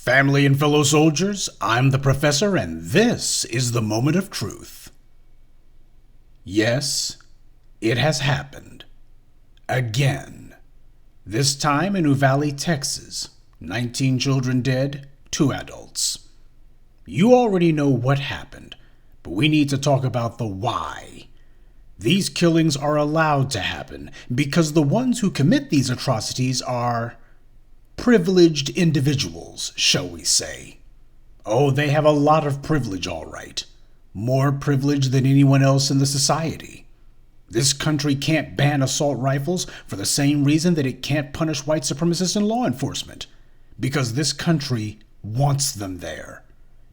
Family and fellow soldiers, I'm the Professor, and this is the moment of truth. Yes, it has happened. Again. This time in Uvalde, Texas. 19 children dead, 2 adults. You already know what happened, but we need to talk about the why. These killings are allowed to happen because the ones who commit these atrocities are privileged individuals, shall we say. Oh, they have a lot of privilege, all right. More privilege than anyone else in the society. This country can't ban assault rifles for the same reason that it can't punish white supremacists in law enforcement. Because this country wants them there.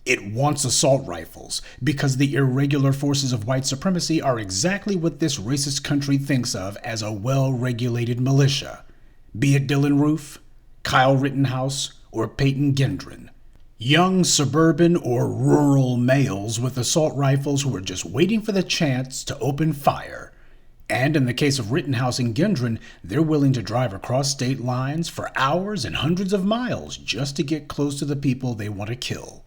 It wants assault rifles because the irregular forces of white supremacy are exactly what this racist country thinks of as a well-regulated militia. Be it Dylan Roof, Kyle Rittenhouse, or Peyton Gendron. Young suburban or rural males with assault rifles who are just waiting for the chance to open fire. And in the case of Rittenhouse and Gendron, they're willing to drive across state lines for hours and hundreds of miles just to get close to the people they want to kill.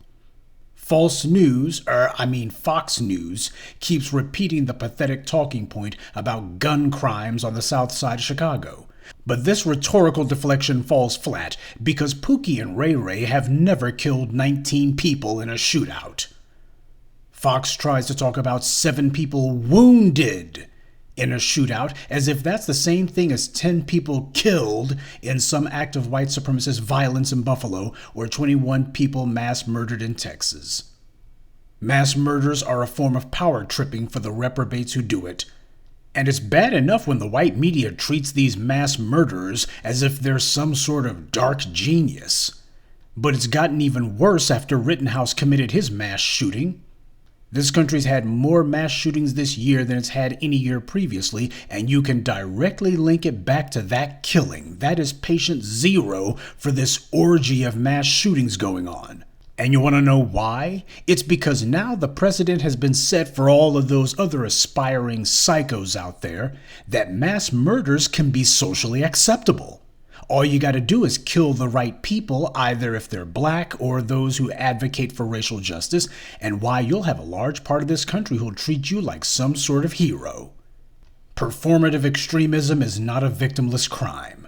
Fox News keeps repeating the pathetic talking point about gun crimes on the south side of Chicago. But this rhetorical deflection falls flat because Pookie and Ray Ray have never killed 19 people in a shootout. Fox tries to talk about 7 people wounded in a shootout as if that's the same thing as 10 people killed in some act of white supremacist violence in Buffalo or 21 people mass murdered in Texas. Mass murders are a form of power tripping for the reprobates who do it. And it's bad enough when the white media treats these mass murderers as if they're some sort of dark genius. But it's gotten even worse after Rittenhouse committed his mass shooting. This country's had more mass shootings this year than it's had any year previously, and you can directly link it back to that killing. That is patient zero for this orgy of mass shootings going on. And you want to know why? It's because now the precedent has been set for all of those other aspiring psychos out there that mass murders can be socially acceptable. All you got to do is kill the right people, either if they're black or those who advocate for racial justice, and why you'll have a large part of this country who'll treat you like some sort of hero. Performative extremism is not a victimless crime.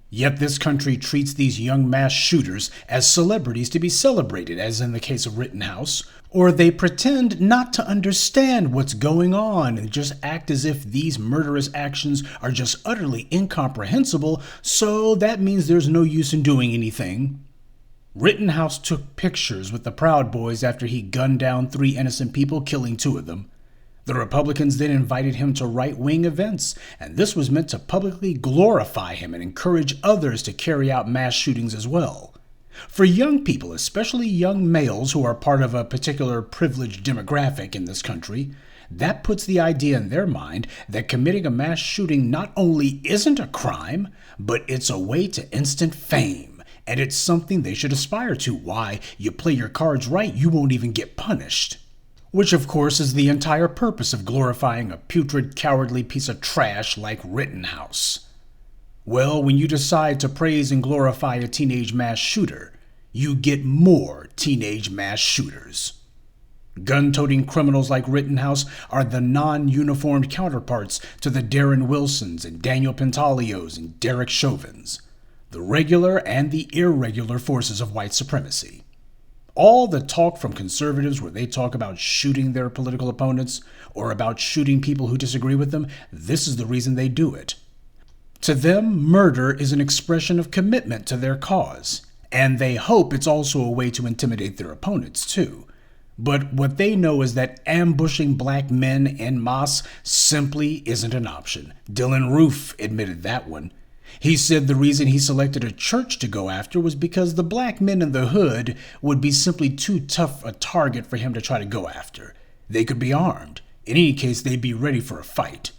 Yet this country treats these young mass shooters as celebrities to be celebrated, as in the case of Rittenhouse, or they pretend not to understand what's going on and just act as if these murderous actions are just utterly incomprehensible, so that means there's no use in doing anything. Rittenhouse took pictures with the Proud Boys after he gunned down 3 innocent people, killing 2 of them. The Republicans then invited him to right-wing events, and this was meant to publicly glorify him and encourage others to carry out mass shootings as well. For young people, especially young males who are part of a particular privileged demographic in this country, that puts the idea in their mind that committing a mass shooting not only isn't a crime, but it's a way to instant fame, and it's something they should aspire to. Why, you play your cards right, you won't even get punished. Which, of course, is the entire purpose of glorifying a putrid, cowardly piece of trash like Rittenhouse. Well, when you decide to praise and glorify a teenage mass shooter, you get more teenage mass shooters. Gun-toting criminals like Rittenhouse are the non-uniformed counterparts to the Darren Wilsons and Daniel Pentalios and Derek Chauvins, the regular and the irregular forces of white supremacy. All the talk from conservatives where they talk about shooting their political opponents or about shooting people who disagree with them, this is the reason they do it. To them, murder is an expression of commitment to their cause, and they hope it's also a way to intimidate their opponents too. But what they know is that ambushing black men en masse simply isn't an option. Dylan Roof admitted that one. He said the reason he selected a church to go after was because the black men in the hood would be simply too tough a target for him to try to go after. They could be armed. In any case, they'd be ready for a fight.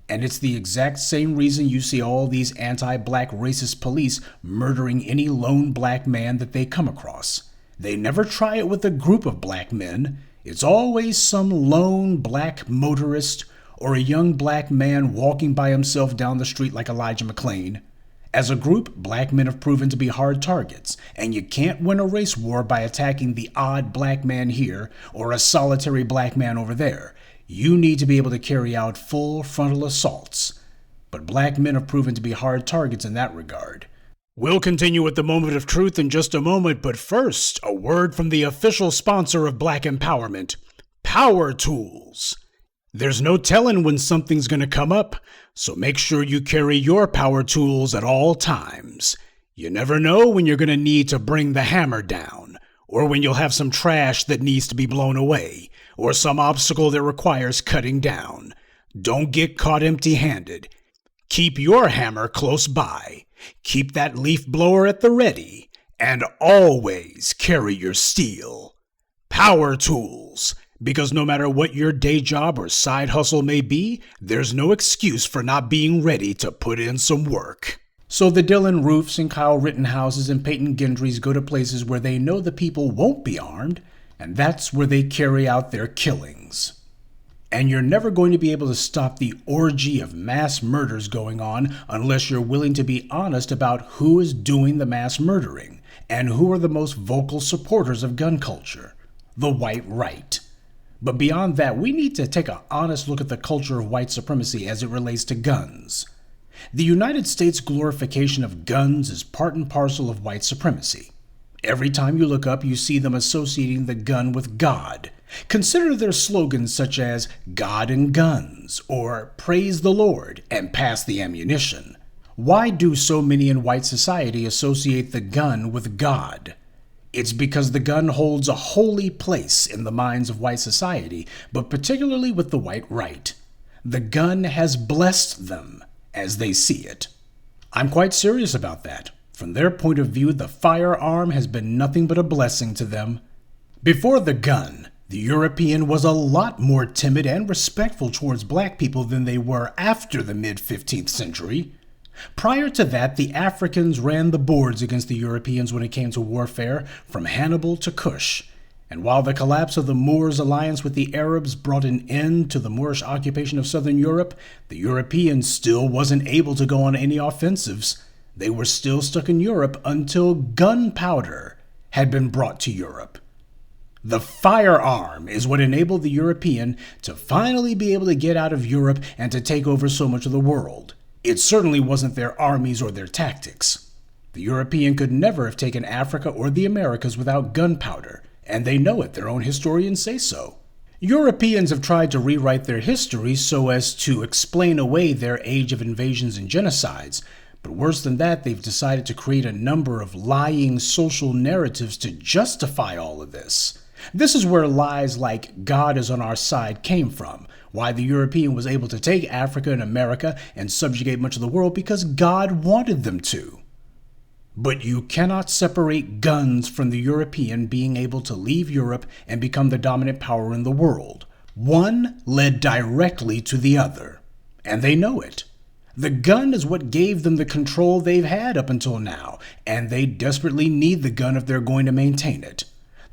And it's the exact same reason you see all these anti-black racist police murdering any lone black man that they come across. They never try it with a group of black men. It's always some lone black motorist or a young black man walking by himself down the street like Elijah McClain. As a group, black men have proven to be hard targets, and you can't win a race war by attacking the odd black man here or a solitary black man over there. You need to be able to carry out full frontal assaults. But black men have proven to be hard targets in that regard. We'll continue with the moment of truth in just a moment, but first, a word from the official sponsor of Black Empowerment, Power Tools. There's no telling when something's going to come up, so make sure you carry your power tools at all times. You never know when you're going to need to bring the hammer down, or when you'll have some trash that needs to be blown away, or some obstacle that requires cutting down. Don't get caught empty-handed. Keep your hammer close by. Keep that leaf blower at the ready, and always carry your steel. Power tools, because no matter what your day job or side hustle may be, there's no excuse for not being ready to put in some work. So the Dylan Roofs and Kyle Rittenhouses and Peyton Gendrys go to places where they know the people won't be armed, and that's where they carry out their killings. And you're never going to be able to stop the orgy of mass murders going on unless you're willing to be honest about who is doing the mass murdering and who are the most vocal supporters of gun culture, the white right. But beyond that, we need to take an honest look at the culture of white supremacy as it relates to guns. The United States glorification of guns is part and parcel of white supremacy. Every time you look up, you see them associating the gun with God. Consider their slogans such as God and Guns, or Praise the Lord and Pass the Ammunition. Why do so many in white society associate the gun with God? It's because the gun holds a holy place in the minds of white society, but particularly with the white right. The gun has blessed them as they see it. I'm quite serious about that. From their point of view, the firearm has been nothing but a blessing to them. Before the gun, the European was a lot more timid and respectful towards black people than they were after the mid-15th century. Prior to that, the Africans ran the boards against the Europeans when it came to warfare, from Hannibal to Kush. And while the collapse of the Moors' alliance with the Arabs brought an end to the Moorish occupation of southern Europe, the Europeans still wasn't able to go on any offensives. They were still stuck in Europe until gunpowder had been brought to Europe. The firearm is what enabled the European to finally be able to get out of Europe and to take over so much of the world. It certainly wasn't their armies or their tactics. The European could never have taken Africa or the Americas without gunpowder, and they know it. Their own historians say so. Europeans have tried to rewrite their history so as to explain away their age of invasions and genocides, but worse than that, they've decided to create a number of lying social narratives to justify all of this. This is where lies like God is on our side came from, why the European was able to take Africa and America and subjugate much of the world because God wanted them to. But you cannot separate guns from the European being able to leave Europe and become the dominant power in the world. One led directly to the other, and they know it. The gun is what gave them the control they've had up until now, and they desperately need the gun if they're going to maintain it.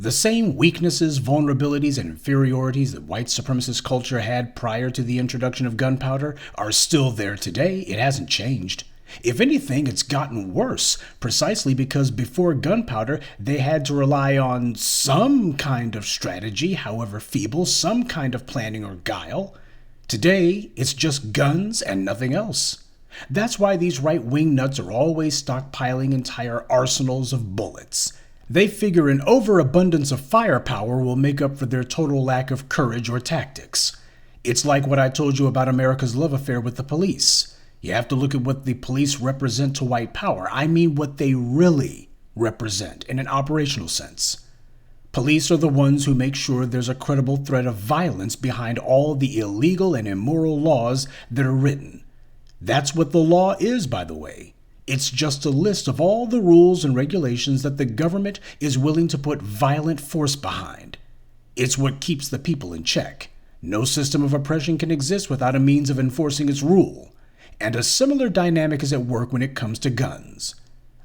The same weaknesses, vulnerabilities, and inferiorities that white supremacist culture had prior to the introduction of gunpowder are still there today. It hasn't changed. If anything, it's gotten worse, precisely because before gunpowder, they had to rely on some kind of strategy, however feeble, some kind of planning or guile. Today, it's just guns and nothing else. That's why these right-wing nuts are always stockpiling entire arsenals of bullets. They figure an overabundance of firepower will make up for their total lack of courage or tactics. It's like what I told you about America's love affair with the police. You have to look at what the police represent to white power. I mean what they really represent in an operational sense. Police are the ones who make sure there's a credible threat of violence behind all the illegal and immoral laws that are written. That's what the law is, by the way. It's just a list of all the rules and regulations that the government is willing to put violent force behind. It's what keeps the people in check. No system of oppression can exist without a means of enforcing its rule. And a similar dynamic is at work when it comes to guns.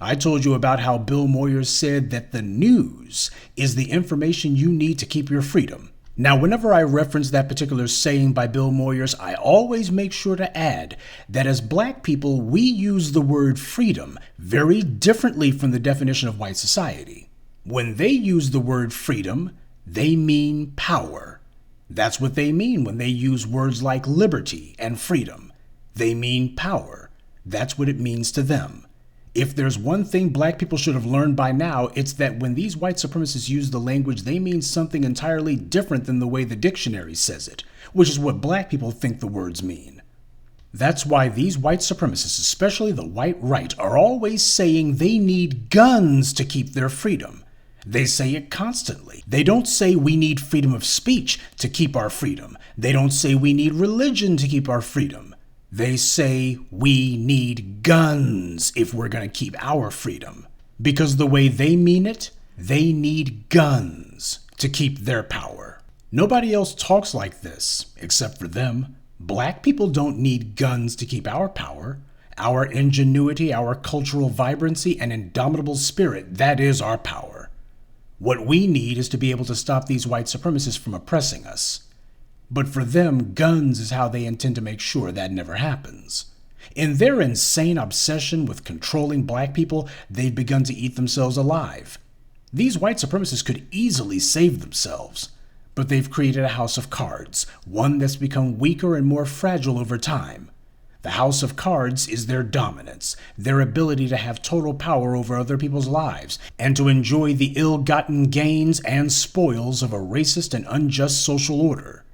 I told you about how Bill Moyers said that the news is the information you need to keep your freedom. Now, whenever I reference that particular saying by Bill Moyers, I always make sure to add that as black people, we use the word freedom very differently from the definition of white society. When they use the word freedom, they mean power. That's what they mean when they use words like liberty and freedom. They mean power. That's what it means to them. If there's one thing black people should have learned by now, it's that when these white supremacists use the language, they mean something entirely different than the way the dictionary says it, which is what black people think the words mean. That's why these white supremacists, especially the white right, are always saying they need guns to keep their freedom. They say it constantly. They don't say we need freedom of speech to keep our freedom. They don't say we need religion to keep our freedom. They say we need guns if we're going to keep our freedom. Because the way they mean it, they need guns to keep their power. Nobody else talks like this, except for them. Black people don't need guns to keep our power. Our ingenuity, our cultural vibrancy, and indomitable spirit, that is our power. What we need is to be able to stop these white supremacists from oppressing us. But for them, guns is how they intend to make sure that never happens. In their insane obsession with controlling black people, they've begun to eat themselves alive. These white supremacists could easily save themselves, but they've created a house of cards, one that's become weaker and more fragile over time. The house of cards is their dominance, their ability to have total power over other people's lives, and to enjoy the ill-gotten gains and spoils of a racist and unjust social order.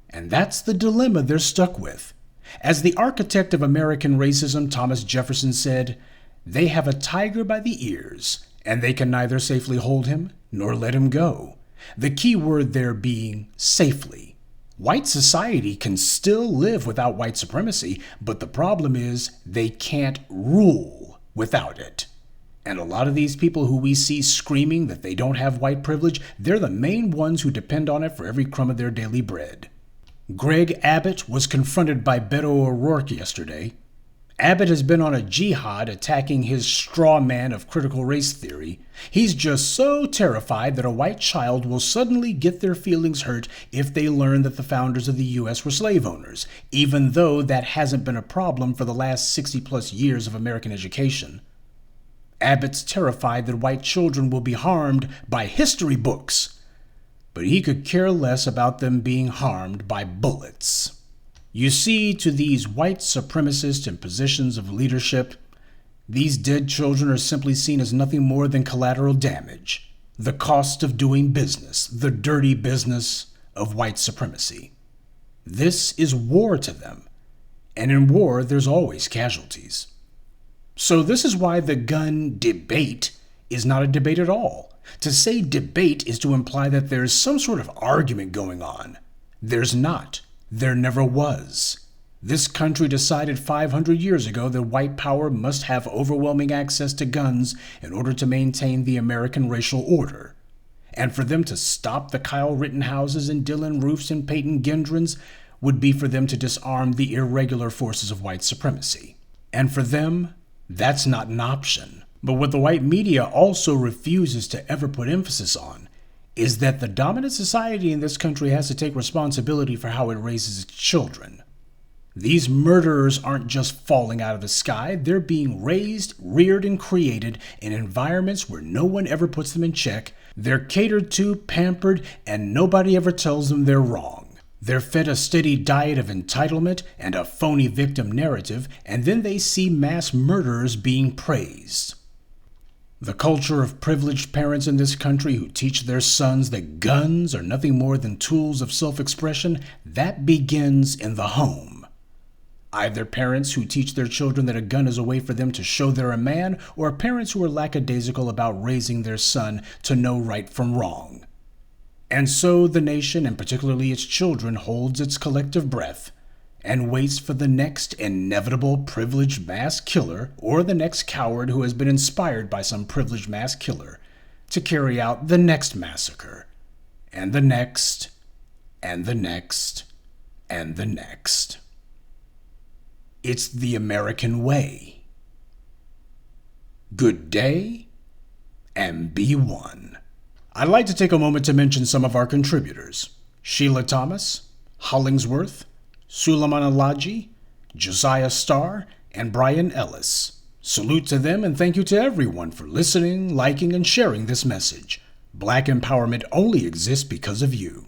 And that's the dilemma they're stuck with. As the architect of American racism, Thomas Jefferson, said, "They have a tiger by the ears, and they can neither safely hold him nor let him go." The key word there being safely. White society can still live without white supremacy, but the problem is they can't rule without it. And a lot of these people who we see screaming that they don't have white privilege, they're the main ones who depend on it for every crumb of their daily bread. Greg Abbott was confronted by Beto O'Rourke yesterday. Abbott has been on a jihad attacking his straw man of critical race theory. He's just so terrified that a white child will suddenly get their feelings hurt if they learn that the founders of the U.S. were slave owners, even though that hasn't been a problem for the last 60-plus years of American education. Abbott's terrified that white children will be harmed by history books, but he could care less about them being harmed by bullets. You see, to these white supremacists in positions of leadership, these dead children are simply seen as nothing more than collateral damage, the cost of doing business, the dirty business of white supremacy. This is war to them, and in war there's always casualties. So this is why the gun debate is not a debate at all. To say debate is to imply that there's some sort of argument going on. There's not. There never was. This country decided 500 years ago that white power must have overwhelming access to guns in order to maintain the American racial order. And for them to stop the Kyle Rittenhouses and Dylan Roofs and Peyton Gendrons would be for them to disarm the irregular forces of white supremacy. And for them, that's not an option. But what the white media also refuses to ever put emphasis on is that the dominant society in this country has to take responsibility for how it raises its children. These murderers aren't just falling out of the sky. They're being raised, reared, and created in environments where no one ever puts them in check. They're catered to, pampered, and nobody ever tells them they're wrong. They're fed a steady diet of entitlement and a phony victim narrative, and then they see mass murderers being praised. The culture of privileged parents in this country who teach their sons that guns are nothing more than tools of self-expression, that begins in the home. Either parents who teach their children that a gun is a way for them to show they're a man, or parents who are lackadaisical about raising their son to know right from wrong. And so the nation, and particularly its children, holds its collective breath and waits for the next inevitable privileged mass killer, or the next coward who has been inspired by some privileged mass killer, to carry out the next massacre, and the next, and the next, and the next. It's the American way. Good day, and be one. I'd like to take a moment to mention some of our contributors. Sheila Thomas, Hollingsworth, Suleiman Alaji, Josiah Starr, and Brian Ellis. Salute to them and thank you to everyone for listening, liking, and sharing this message. Black empowerment only exists because of you.